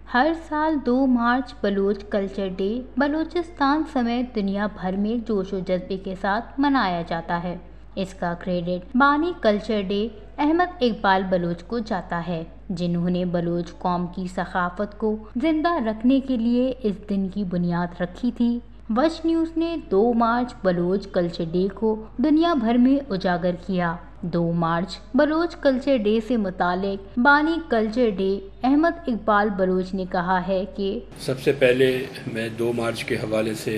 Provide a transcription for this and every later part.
ہر سال 2 March Baloch culture day Balochistan سمیت دنیا بھر میں جوش و جذبے کے ساتھ منایا جاتا ہے۔ اس کا کریڈٹ بانی کلچر ڈے احمد اقبال بلوچ کو جاتا ہے، جنہوں نے بلوچ قوم کی ثقافت کو زندہ رکھنے کے لیے اس دن کی بنیاد رکھی تھی۔ وش نیوز نے 2 مارچ بلوچ کلچر ڈے کو دنیا بھر میں اجاگر کیا۔ 2 مارچ بلوچ کلچر ڈے سے متعلق بانی کلچر ڈے احمد اقبال بلوچ نے کہا ہے کہ سب سے پہلے میں 2 مارچ کے حوالے سے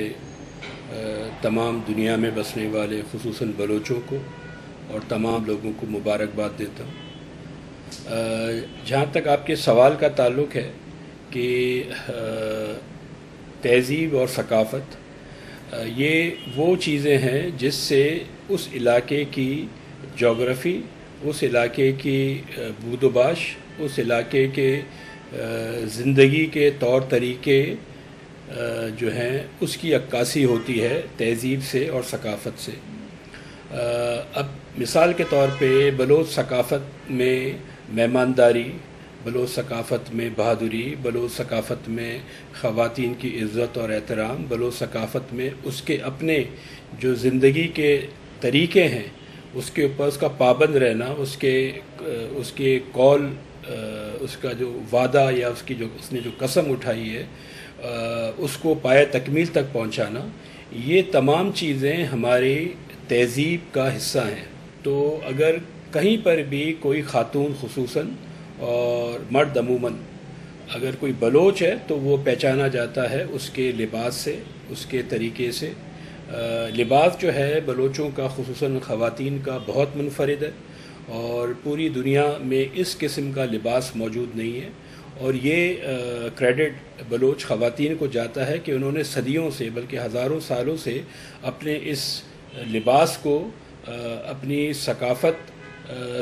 تمام دنیا میں بسنے والے خصوصاً بلوچوں کو اور تمام لوگوں کو مبارکباد دیتا ہوں۔ جہاں تک آپ کے سوال کا تعلق ہے کہ تہذیب اور ثقافت، یہ وہ چیزیں ہیں جس سے اس علاقے کی جغرافی، اس علاقے کی بود و باش، اس علاقے کے زندگی کے طور طریقے جو ہیں اس کی عکاسی ہوتی ہے تہذیب سے اور ثقافت سے۔ اب مثال کے طور پہ بلوچ ثقافت میں مہمانداری، بلوچ ثقافت میں بہادری، بلوچ ثقافت میں خواتین کی عزت اور احترام، بلوچ ثقافت میں اس کے اپنے جو زندگی کے طریقے ہیں اس کے اوپر اس کا پابند رہنا، اس کے قول، اس کا جو وعدہ یا اس نے جو قسم اٹھائی ہے اس کو پایہ تکمیل تک پہنچانا، یہ تمام چیزیں ہماری تہذیب کا حصہ ہیں۔ تو اگر کہیں پر بھی کوئی خاتون خصوصاً اور مرد عموماً اگر کوئی بلوچ ہے تو وہ پہچانا جاتا ہے اس کے لباس سے، اس کے طریقے سے۔ لباس جو ہے بلوچوں کا خصوصاً خواتین کا بہت منفرد ہے، اور پوری دنیا میں اس قسم کا لباس موجود نہیں ہے، اور یہ کریڈٹ بلوچ خواتین کو جاتا ہے کہ انہوں نے صدیوں سے بلکہ ہزاروں سالوں سے اپنے اس لباس کو اپنی ثقافت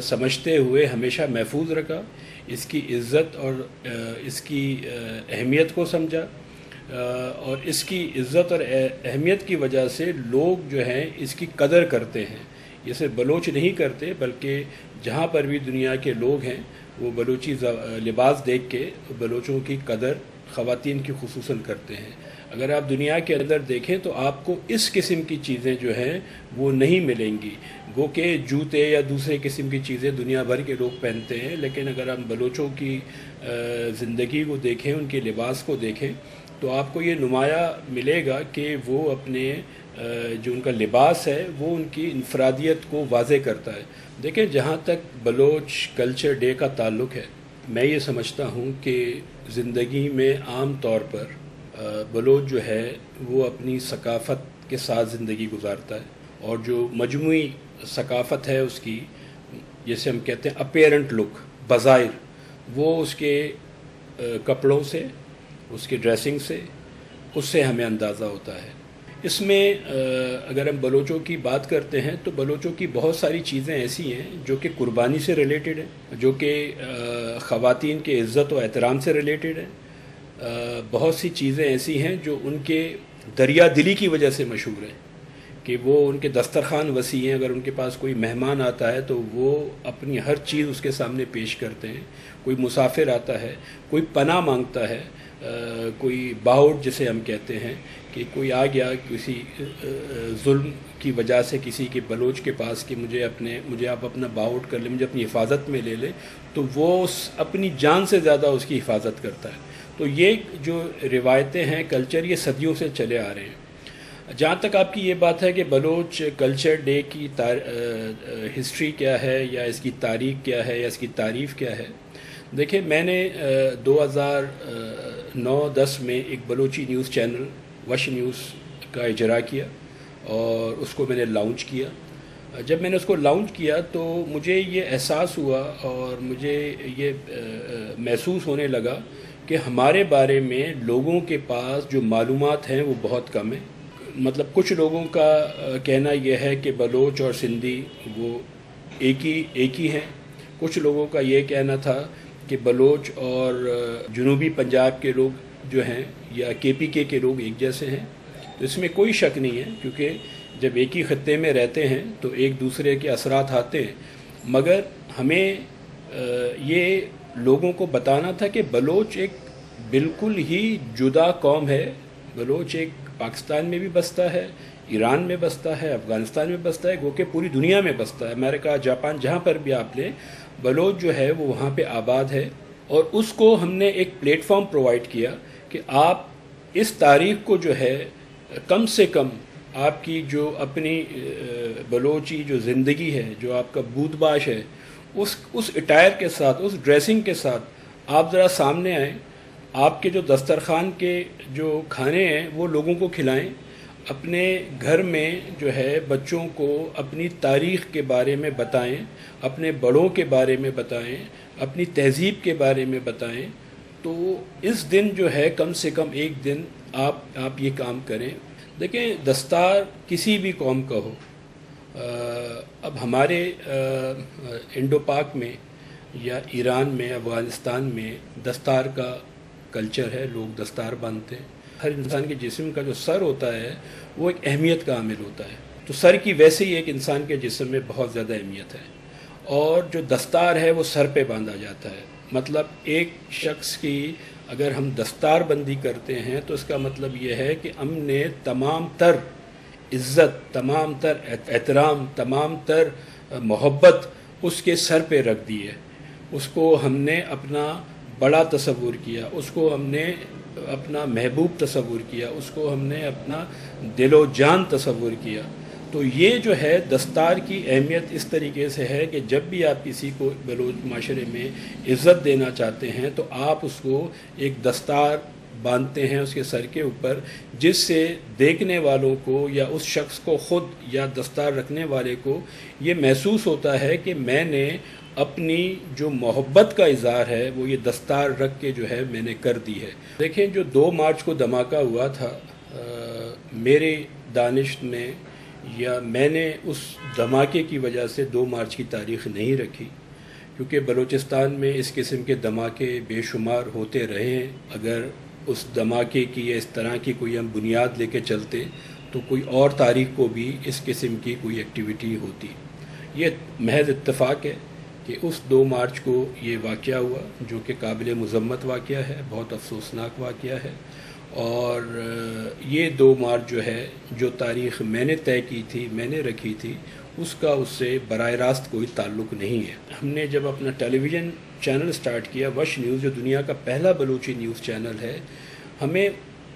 سمجھتے ہوئے ہمیشہ محفوظ رکھا، اس کی عزت اور اس کی اہمیت کو سمجھا، اور اس کی عزت اور اہمیت کی وجہ سے لوگ جو ہیں اس کی قدر کرتے ہیں۔ یہ صرف بلوچ نہیں کرتے بلکہ جہاں پر بھی دنیا کے لوگ ہیں وہ بلوچی لباس دیکھ کے بلوچوں کی قدر خواتین کی خصوصاً کرتے ہیں۔ اگر آپ دنیا کے اندر دیکھیں تو آپ کو اس قسم کی چیزیں جو ہیں وہ نہیں ملیں گی، گو کہ جوتے یا دوسرے قسم کی چیزیں دنیا بھر کے لوگ پہنتے ہیں، لیکن اگر ہم بلوچوں کی زندگی کو دیکھیں، ان کے لباس کو دیکھیں تو آپ کو یہ نمایاں ملے گا کہ وہ اپنے جو ان کا لباس ہے وہ ان کی انفرادیت کو واضح کرتا ہے۔ دیکھیں، جہاں تک بلوچ کلچر ڈے کا تعلق ہے، میں یہ سمجھتا ہوں کہ زندگی میں عام طور پر بلوچ جو ہے وہ اپنی ثقافت کے ساتھ زندگی گزارتا ہے، اور جو مجموعی ثقافت ہے اس کی، جیسے ہم کہتے ہیں اپیرنٹ لک، بظاہر، وہ اس کے کپڑوں سے، اس کی ڈریسنگ سے، اس سے ہمیں اندازہ ہوتا ہے۔ اس میں اگر ہم بلوچوں کی بات کرتے ہیں تو بلوچوں کی بہت ساری چیزیں ایسی ہیں جو کہ قربانی سے ریلیٹڈ ہیں، جو کہ خواتین کے عزت و احترام سے ریلیٹڈ ہیں۔ بہت سی چیزیں ایسی ہیں جو ان کے دریا دلی کی وجہ سے مشہور ہیں، کہ وہ ان کے دسترخوان وسیع ہیں، اگر ان کے پاس کوئی مہمان آتا ہے تو وہ اپنی ہر چیز اس کے سامنے پیش کرتے ہیں۔ کوئی مسافر آتا ہے، کوئی پناہ مانگتا ہے، کوئی باؤٹ جسے ہم کہتے ہیں کہ کوئی آ گیا کسی ظلم کی وجہ سے کسی کے بلوچ کے پاس کہ مجھے آپ اپنا باؤٹ کر لیں، مجھے اپنی حفاظت میں لے لیں، تو وہ اپنی جان سے زیادہ اس کی حفاظت کرتا ہے۔ تو یہ جو روایتیں ہیں، کلچر، یہ صدیوں سے چلے آ رہے ہیں۔ جہاں تک آپ کی یہ بات ہے کہ بلوچ کلچر ڈے کی ہسٹری کیا ہے یا اس کی تاریخ کیا ہے یا اس کی تعریف کیا ہے، دیکھیں، میں نے 2009-10 میں ایک بلوچی نیوز چینل وش نیوز کا اجرا کیا اور اس کو میں نے لانچ کیا۔ جب میں نے اس کو لانچ کیا تو مجھے یہ احساس ہوا اور مجھے یہ محسوس ہونے لگا کہ ہمارے بارے میں لوگوں کے پاس جو معلومات ہیں وہ بہت کم ہیں۔ مطلب کچھ لوگوں کا کہنا یہ ہے کہ بلوچ اور سندھی وہ ایک ہی ہیں، کچھ لوگوں کا یہ کہنا تھا کہ بلوچ اور جنوبی پنجاب کے لوگ جو ہیں یا KPK کے لوگ ایک جیسے ہیں۔ تو اس میں کوئی شک نہیں ہے، کیونکہ جب ایک ہی خطے میں رہتے ہیں تو ایک دوسرے کے اثرات آتے ہیں، مگر ہمیں یہ لوگوں کو بتانا تھا کہ بلوچ ایک بالکل ہی جدا قوم ہے. بلوچ ایک پاکستان میں بھی بستا ہے، ایران میں بستا ہے، افغانستان میں بستا ہے، گو کہ پوری دنیا میں بستا ہے. امریکہ، جاپان، جہاں پر بھی آپ لیں، بلوچ جو ہے وہ وہاں پہ آباد ہے. اور اس کو ہم نے ایک پلیٹ فارم پرووائڈ کیا کہ آپ اس تاریخ کو جو ہے کم سے کم آپ کی جو اپنی بلوچی جو زندگی ہے، جو آپ کا بود باش ہے، اس اٹائر کے ساتھ، اس ڈریسنگ کے ساتھ آپ ذرا سامنے آئیں. آپ کے جو دسترخوان کے جو کھانے ہیں وہ لوگوں کو کھلائیں. اپنے گھر میں جو ہے بچوں کو اپنی تاریخ کے بارے میں بتائیں، اپنے بڑوں کے بارے میں بتائیں، اپنی تہذیب کے بارے میں بتائیں. تو اس دن جو ہے کم سے کم ایک دن آپ یہ کام کریں. دیکھیں، دستار کسی بھی قوم کا ہو، اب ہمارے انڈو پاک میں یا ایران میں، افغانستان میں دستار کا کلچر ہے، لوگ دستار باندھتے ہیں. ہر انسان کے جسم کا جو سر ہوتا ہے وہ ایک اہمیت کا عامل ہوتا ہے. تو سر کی ویسے ہی ایک انسان کے جسم میں بہت زیادہ اہمیت ہے. اور جو دستار ہے وہ سر پہ باندھا جاتا ہے. مطلب ایک شخص کی اگر ہم دستار بندی کرتے ہیں تو اس کا مطلب یہ ہے کہ ہم نے تمام تر عزت، تمام تر احترام، تمام تر محبت اس کے سر پہ رکھ دی ہے. اس کو ہم نے اپنا بڑا تصور کیا، اس کو ہم نے اپنا محبوب تصور کیا، اس کو ہم نے اپنا دل و جان تصور کیا. تو یہ جو ہے دستار کی اہمیت اس طریقے سے ہے کہ جب بھی آپ کسی کو بلوچ معاشرے میں عزت دینا چاہتے ہیں تو آپ اس کو ایک دستار باندھتے ہیں اس کے سر کے اوپر، جس سے دیکھنے والوں کو یا اس شخص کو خود یا دستار رکھنے والے کو یہ محسوس ہوتا ہے کہ میں نے اپنی جو محبت کا اظہار ہے وہ یہ دستار رکھ کے جو ہے میں نے کر دی ہے. دیکھیں، جو 2 مارچ کو دھماکہ ہوا تھا، میرے دانش میں یا میں نے اس دھماکے کی وجہ سے 2 مارچ کی تاریخ نہیں رکھی، کیونکہ بلوچستان میں اس قسم کے دھماکے بے شمار ہوتے رہے ہیں. اگر اس دھماکے کی یا اس طرح کی کوئی ہم بنیاد لے کے چلتے تو کوئی اور تاریخ کو بھی اس قسم کی کوئی ایکٹیویٹی ہوتی. یہ محض اتفاق ہے کہ اس 2 مارچ کو یہ واقعہ ہوا، جو کہ قابل مذمت واقعہ ہے، بہت افسوسناک واقعہ ہے. اور یہ 2 مارچ جو ہے، جو تاریخ میں نے طے کی تھی، میں نے رکھی تھی، اس کا اس سے براہ راست کوئی تعلق نہیں ہے. ہم نے جب اپنا ٹیلی ویژن چینل سٹارٹ کیا، وش نیوز، جو دنیا کا پہلا بلوچی نیوز چینل ہے، ہمیں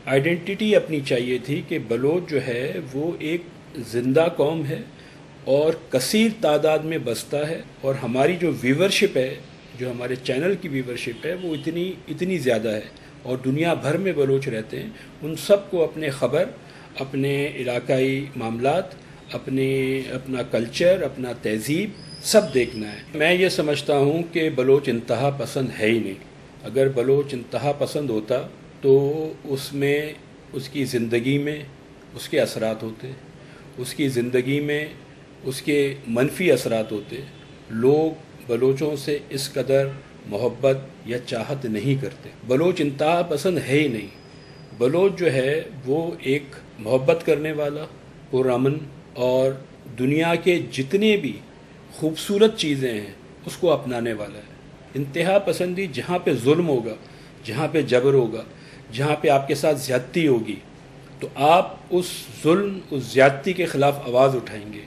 آئیڈینٹی اپنی چاہیے تھی کہ بلوچ جو ہے وہ ایک زندہ قوم ہے اور کثیر تعداد میں بستا ہے. اور ہماری جو ویورشپ ہے، جو ہمارے چینل کی ویورشپ ہے، وہ اتنی زیادہ ہے. اور دنیا بھر میں بلوچ رہتے ہیں. ان سب کو اپنے خبر، اپنے علاقائی معاملات، اپنا کلچر، اپنا تہذیب سب دیکھنا ہے. میں یہ سمجھتا ہوں کہ بلوچ انتہا پسند ہے ہی نہیں. اگر بلوچ انتہا پسند ہوتا تو اس میں، اس کی زندگی میں اس کے اثرات ہوتے، اس کی زندگی میں اس کے منفی اثرات ہوتے. لوگ بلوچوں سے اس قدر محبت یا چاہت نہیں کرتے. بلوچ انتہا پسند ہے ہی نہیں. بلوچ جو ہے وہ ایک محبت کرنے والا، پرامن، اور دنیا کے جتنے بھی خوبصورت چیزیں ہیں اس کو اپنانے والا ہے. انتہا پسندی جہاں پہ ظلم ہوگا، جہاں پہ جبر ہوگا، جہاں پہ آپ کے ساتھ زیادتی ہوگی، تو آپ اس ظلم، اس زیادتی کے خلاف آواز اٹھائیں گے.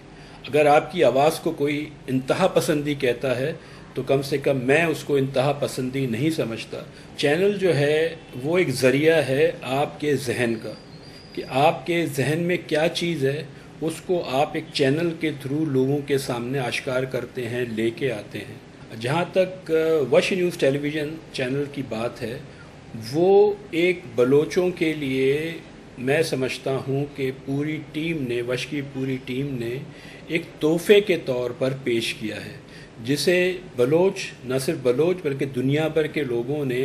اگر آپ کی آواز کو کوئی انتہا پسندی کہتا ہے تو کم سے کم میں اس کو انتہا پسندی نہیں سمجھتا. چینل جو ہے وہ ایک ذریعہ ہے آپ کے ذہن کا، کہ آپ کے ذہن میں کیا چیز ہے اس کو آپ ایک چینل کے تھرو لوگوں کے سامنے آشکار کرتے ہیں، لے کے آتے ہیں. جہاں تک وش نیوز ٹیلی ویژن چینل کی بات ہے، وہ ایک بلوچوں کے لیے میں سمجھتا ہوں کہ پوری ٹیم نے، وش کی پوری ٹیم نے ایک تحفے کے طور پر پیش کیا ہے، جسے بلوچ، نہ صرف بلوچ بلکہ دنیا بھر کے لوگوں نے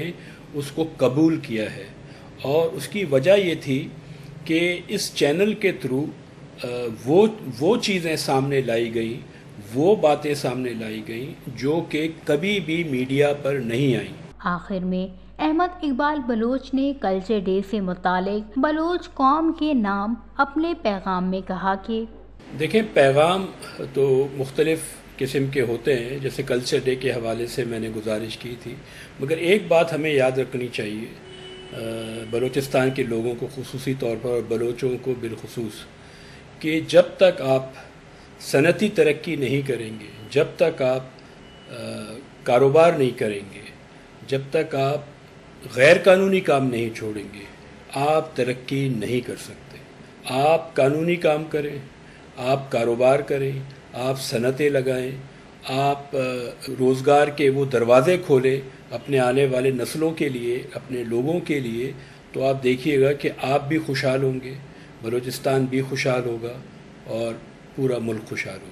اس کو قبول کیا ہے. اور اس کی وجہ یہ تھی کہ اس چینل کے تھرو وہ چیزیں سامنے لائی گئیں، وہ باتیں سامنے لائی گئیں جو کہ کبھی بھی میڈیا پر نہیں آئیں. آخر میں احمد اقبال بلوچ نے کلچر ڈے سے متعلق بلوچ قوم کے نام اپنے پیغام میں کہا کہ دیکھیں، پیغام تو مختلف قسم کے ہوتے ہیں، جیسے کلچر ڈے کے حوالے سے میں نے گزارش کی تھی، مگر ایک بات ہمیں یاد رکھنی چاہیے بلوچستان کے لوگوں کو خصوصی طور پر اور بلوچوں کو بالخصوص کہ جب تک آپ صنعتی ترقی نہیں کریں گے، جب تک آپ کاروبار نہیں کریں گے، جب تک آپ غیر قانونی کام نہیں چھوڑیں گے، آپ ترقی نہیں کر سکتے۔ آپ قانونی کام کریں، آپ کاروبار کریں، آپ صنعتیں لگائیں، آپ روزگار کے وہ دروازے کھولیں اپنے آنے والے نسلوں کے لیے، اپنے لوگوں کے لیے، تو آپ دیکھیے گا کہ آپ بھی خوشحال ہوں گے، بلوچستان بھی خوشحال ہوگا اور پورا ملک خوشحال ہوگا۔